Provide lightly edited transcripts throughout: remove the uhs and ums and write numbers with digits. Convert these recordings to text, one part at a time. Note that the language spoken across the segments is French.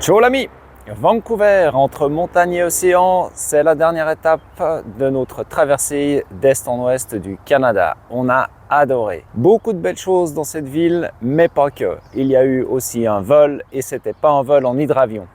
Ciao l'ami! Vancouver, entre montagne et océan, c'est la dernière étape de notre traversée d'est en ouest du Canada. On a adoré. Beaucoup de belles choses dans cette ville, mais pas que. Il y a eu aussi un vol et c'était pas un vol en hydravion.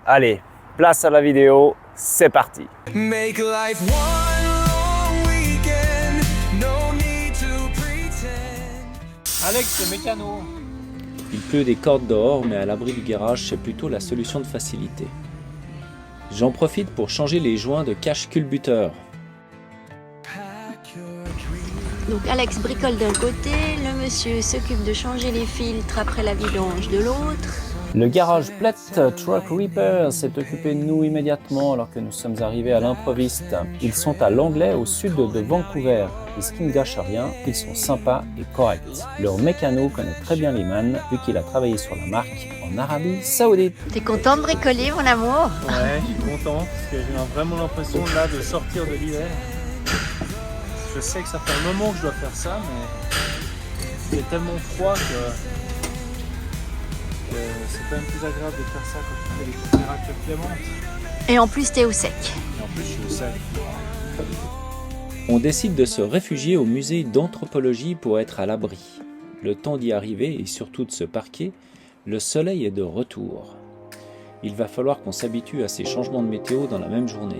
Allez, place à la vidéo, c'est parti! Make life one long weekend, no need to pretend. Alex, le mécano. Il pleut des cordes dehors, mais à l'abri du garage, c'est plutôt la solution de facilité. J'en profite pour changer les joints de cache culbuteur. Donc Alex bricole d'un côté, le monsieur s'occupe de changer les filtres après la vidange de l'autre. Le garage Plate Truck Repair s'est occupé de nous immédiatement alors que nous sommes arrivés à l'improviste. Ils sont à Langley, au sud de Vancouver. Et ce qui ne gâche rien, ils sont sympas et corrects. Leur mécano connaît très bien les mannes, vu qu'il a travaillé sur la marque en Arabie Saoudite. T'es content de bricoler, mon amour? Ouais, je suis content parce que j'ai vraiment l'impression là de sortir de l'hiver. Je sais que ça fait un moment que je dois faire ça, mais c'est tellement froid que c'est quand même plus agréable de faire ça quand il fait des températures clémentes. Et en plus, t'es au sec. Et en plus, je suis au sec. On décide de se réfugier au musée d'anthropologie pour être à l'abri. Le temps d'y arriver et surtout de se parquer, le soleil est de retour. Il va falloir qu'on s'habitue à ces changements de météo dans la même journée.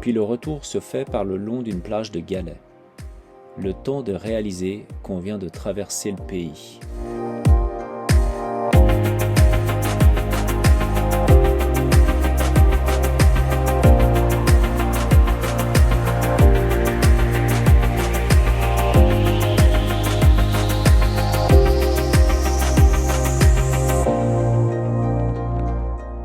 Puis le retour se fait par le long d'une plage de galets. Le temps de réaliser qu'on vient de traverser le pays.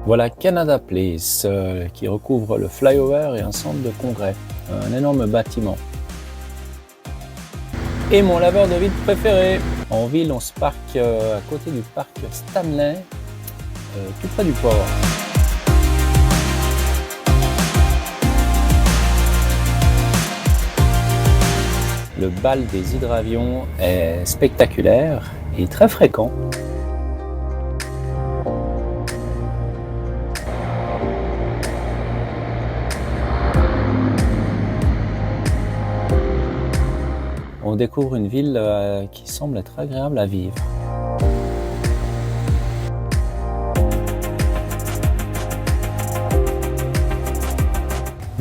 Voilà Canada Place qui recouvre le flyover et un centre de congrès, un énorme bâtiment. Et mon laveur de vitres préféré. En ville, on se parque à côté du parc Stanley, tout près du port. Le bal des hydravions est spectaculaire et très fréquent. On découvre une ville qui semble être agréable à vivre.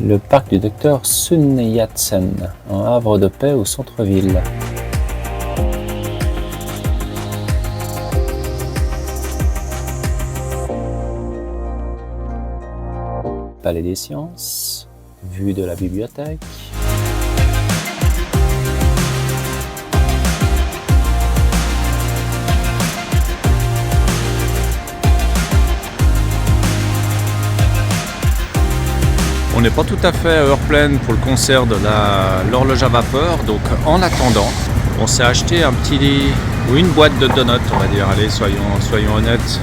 Le parc du docteur Sun Yat-sen, un havre de paix au centre-ville. Palais des sciences, vue de la bibliothèque. On n'est pas tout à fait à heure pleine pour le concert de l'horloge à vapeur, donc en attendant, on s'est acheté un petit lit ou une boîte de donuts, on va dire. Allez, soyons honnêtes.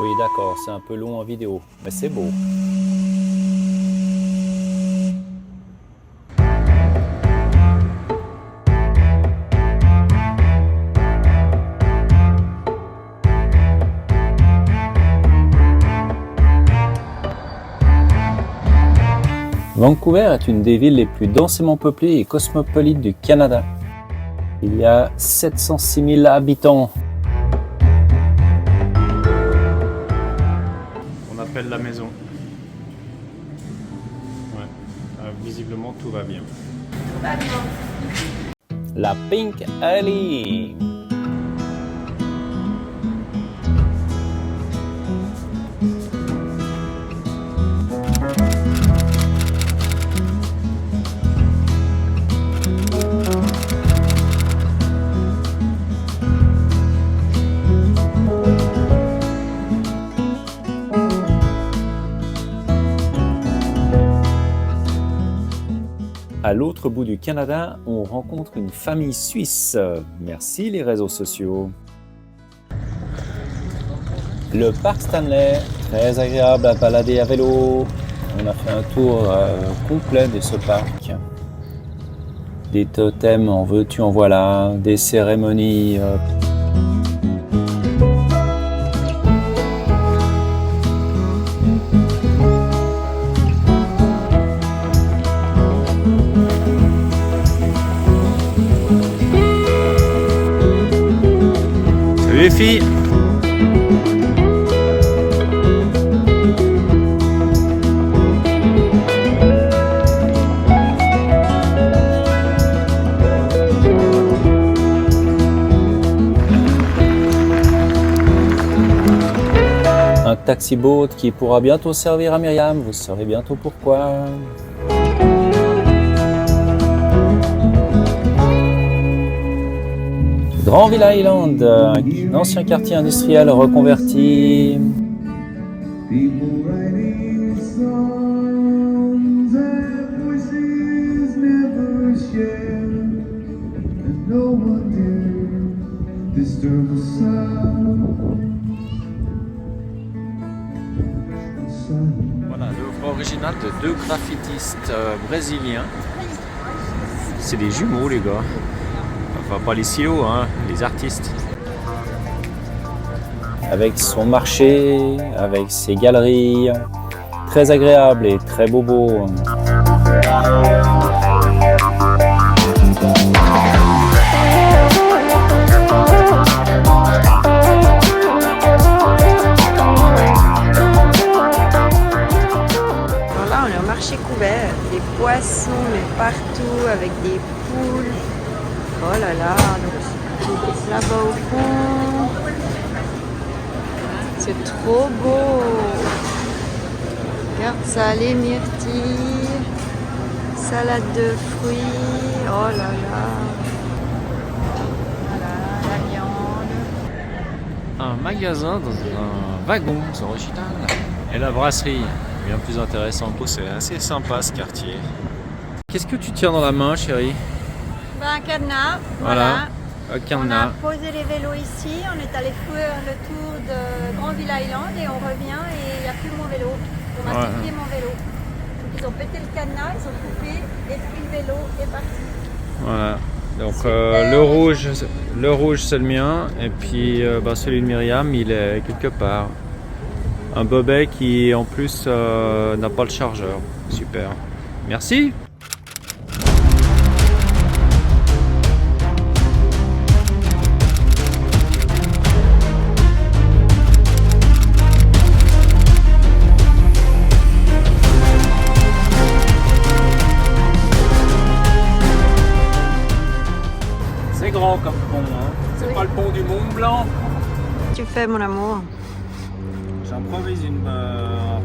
Oui, d'accord, c'est un peu long en vidéo, mais c'est beau. Vancouver est une des villes les plus densément peuplées et cosmopolites du Canada. Il y a 706 000 habitants. On appelle la maison. Ouais. Visiblement, tout va bien. La Pink Alley. l'autre bout du Canada, on rencontre une famille suisse. Merci les réseaux sociaux. Le parc Stanley, très agréable à balader à vélo. On a fait un tour complet de ce parc. Des totems en veux-tu en voilà, des cérémonies. Salut les filles! Un taxi-boat qui pourra bientôt servir à Myriam, vous saurez bientôt pourquoi. Granville Island, un ancien quartier industriel reconverti. People writing songs and voices never shared, and no one dare disturb the sound. Voilà, l'œuvre originale de deux graffitistes brésiliens. C'est des jumeaux les gars. Enfin pas les silos, hein, les artistes. Avec son marché, avec ses galeries, très agréable et très bobo. Alors là, on est au marché couvert, des poissons mais partout, avec des poules. Oh là là, donc là-bas au fond, c'est trop beau. Regarde ça, les myrtilles, salade de fruits, oh là là. Voilà, la viande. Un magasin dans un wagon, c'est original. Et la brasserie, bien plus intéressant. C'est assez sympa ce quartier. Qu'est-ce que tu tiens dans la main, chérie? Un cadenas, Voilà, un On a cadenas. posé les vélos ici, on est allé faire le tour de Granville Island et on revient et il n'y a plus mon vélo. On a Ouais. coupé mon vélo. Donc ils ont pété le cadenas, ils ont coupé et puis le vélo est parti. Voilà. Donc Super. le rouge c'est le mien et puis celui de Myriam il est quelque part. Un bobet qui en plus n'a pas le chargeur. Super. Merci. C'est grand comme pont, hein. C'est pas le pont du Mont Blanc. Tu fais mon amour. J'improvise une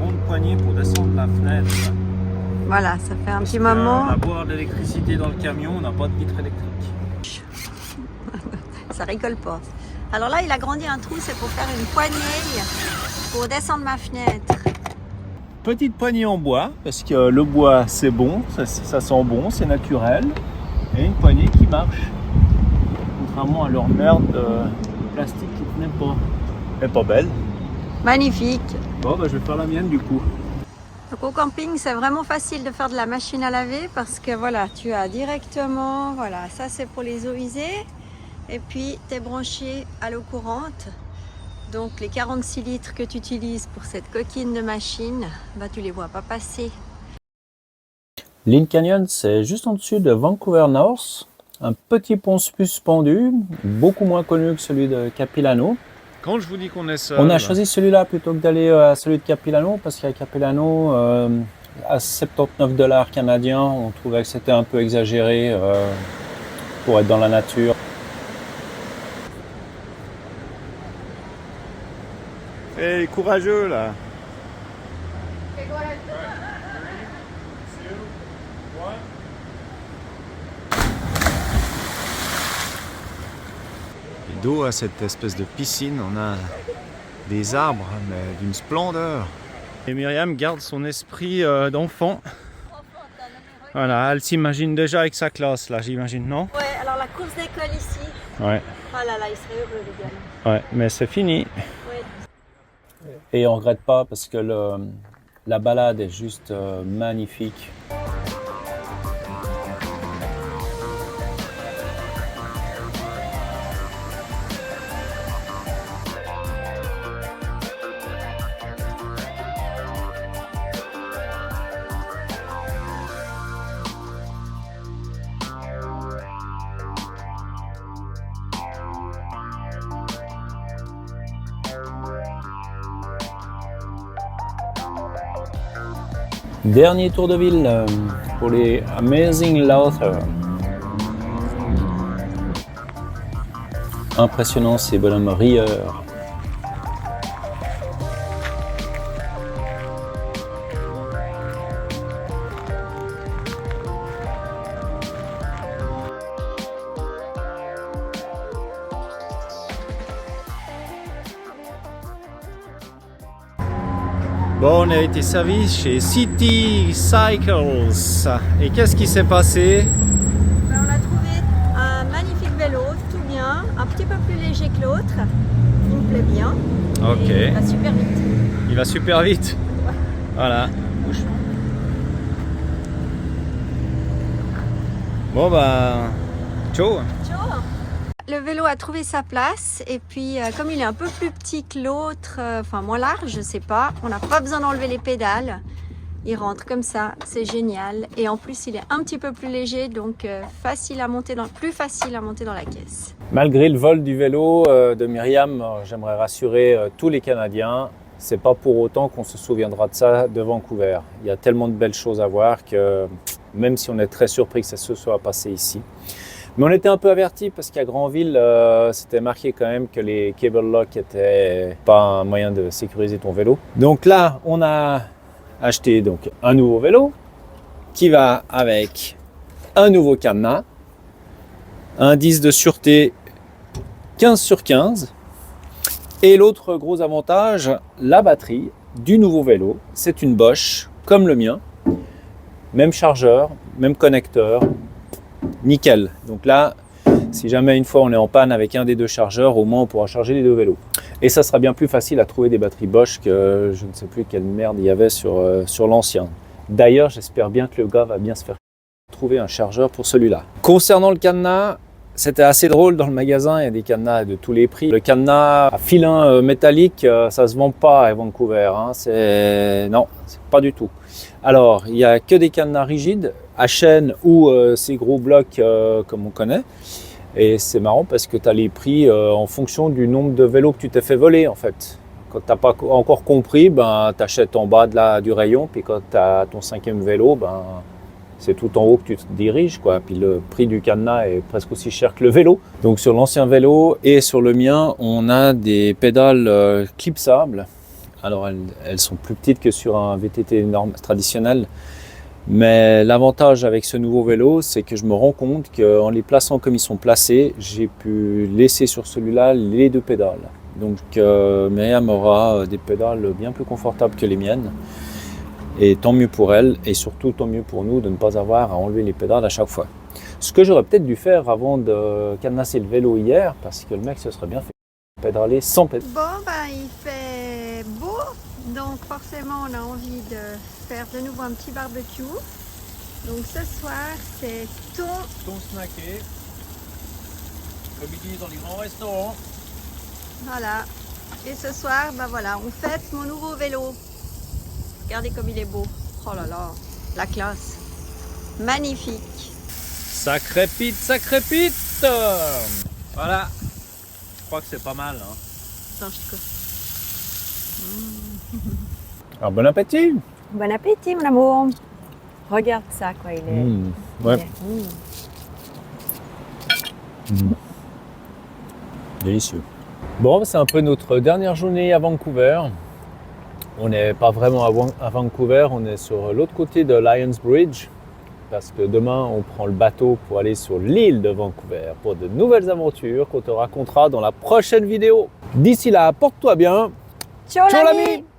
ronde poignée pour descendre la fenêtre. Voilà, ça fait un petit On moment. a beau avoir de l'électricité dans le camion, on n'a pas de vitre électrique. Ça rigole pas. Alors là, il a grandi un trou, c'est pour faire une poignée pour descendre ma fenêtre. Petite poignée en bois, parce que le bois c'est bon, ça sent bon, c'est naturel. Et une poignée qui marche. Contrairement à leur merde plastique qui tenait pas. Elle est pas belle. Magnifique. Bon, je vais faire la mienne du coup. Donc au camping, c'est vraiment facile de faire de la machine à laver parce que voilà, tu as directement, voilà, ça c'est pour les eaux usées. Et puis, tu es branché à l'eau courante. Donc, les 46 litres que tu utilises pour cette coquine de machine, bah, tu les vois pas passer. Lynn Canyon, c'est juste en dessus de Vancouver North. Un petit pont suspendu, beaucoup moins connu que celui de Capilano. Quand je vous dis qu'on est seul. On a choisi celui-là plutôt que d'aller à celui de Capilano parce qu'à Capilano, à 79 $ canadiens, on trouvait que c'était un peu exagéré pour être dans la nature. Hey, courageux là. Et dos à cette espèce de piscine, on a des arbres, mais d'une splendeur. Et Myriam garde son esprit d'enfant. Voilà, elle s'imagine déjà avec sa classe là, j'imagine, non? Ouais, alors la course d'école ici. Ouais, Oh là là, il serait heureux le gamin. ouais, mais c'est fini. Oui. Et on regrette pas parce que la balade est juste magnifique. Dernier tour de ville pour les Amazing Lowther. Impressionnant ces bonhommes rieurs. Bon, on a été servi chez City Cycles. Et qu'est-ce qui s'est passé? Ben, on a trouvé un magnifique vélo, tout bien, un petit peu plus léger que l'autre. Il me plaît bien. Ok. Et il va super vite. Il va super vite. Voilà. Bon bah, ciao. Le vélo a trouvé sa place et puis comme il est un peu plus petit que l'autre, enfin moins large, je sais pas, on n'a pas besoin d'enlever les pédales. Il rentre comme ça, c'est génial. Et en plus, il est un petit peu plus léger, donc plus facile à monter dans la caisse. Malgré le vol du vélo de Myriam, j'aimerais rassurer tous les Canadiens. C'est pas pour autant qu'on se souviendra de ça de Vancouver. Il y a tellement de belles choses à voir que même si on est très surpris que ça se soit passé ici. Mais on était un peu avertis parce qu'à Granville, c'était marqué quand même que les cable locks n'étaient pas un moyen de sécuriser ton vélo. Donc là, on a acheté donc un nouveau vélo qui va avec un nouveau cadenas, un indice de sûreté 15/15 et l'autre gros avantage, la batterie du nouveau vélo. C'est une Bosch comme le mien, même chargeur, même connecteur. Nickel. Donc là, si jamais une fois on est en panne avec un des deux chargeurs, au moins on pourra charger les deux vélos. Et ça sera bien plus facile à trouver des batteries Bosch que je ne sais plus quelle merde il y avait sur l'ancien. D'ailleurs, j'espère bien que le gars va bien se faire trouver un chargeur pour celui-là. Concernant le cadenas, c'était assez drôle dans le magasin, il y a des cadenas de tous les prix. Le cadenas à filin métallique, ça se vend pas à Vancouver, hein. Non, c'est pas du tout. Alors, il n'y a que des cadenas rigides, à chaîne ou ces gros blocs comme on connaît. Et c'est marrant parce que tu as les prix en fonction du nombre de vélos que tu t'es fait voler en fait. Quand tu n'as pas encore compris, ben, tu achètes en bas du rayon, puis quand tu as ton 5e vélo, ben, c'est tout en haut que tu te diriges, quoi. Puis le prix du cadenas est presque aussi cher que le vélo. Donc sur l'ancien vélo et sur le mien, on a des pédales clipsables. Alors elles sont plus petites que sur un VTT traditionnel. Mais l'avantage avec ce nouveau vélo, c'est que je me rends compte qu'en les plaçant comme ils sont placés, j'ai pu laisser sur celui-là les deux pédales. Donc Myriam aura des pédales bien plus confortables que les miennes. Et tant mieux pour elle, et surtout tant mieux pour nous de ne pas avoir à enlever les pédales à chaque fois. Ce que j'aurais peut-être dû faire avant de cadenasser le vélo hier, parce que le mec se serait bien fait pédaler sans pédale. Bon, ben il fait beau, donc forcément on a envie de faire de nouveau un petit barbecue. Donc ce soir, c'est Ton snacké, comme ils disent dans les grands restaurants. Voilà. Et ce soir, ben voilà, on fête mon nouveau vélo. Regardez comme il est beau. Oh là là, la classe. Magnifique. Ça crépite, ça crépite. Voilà. Je crois que c'est pas mal. Hein. Attends, je coupe. Alors bon appétit. Bon appétit, mon amour. Regarde ça, quoi, il est. Ouais. il est- Délicieux. Bon, c'est un peu notre dernière journée à Vancouver. On n'est pas vraiment à Vancouver, on est sur l'autre côté de Lions Bridge parce que demain on prend le bateau pour aller sur l'île de Vancouver pour de nouvelles aventures qu'on te racontera dans la prochaine vidéo. D'ici là, porte-toi bien. Ciao, Ciao l'ami. l'ami.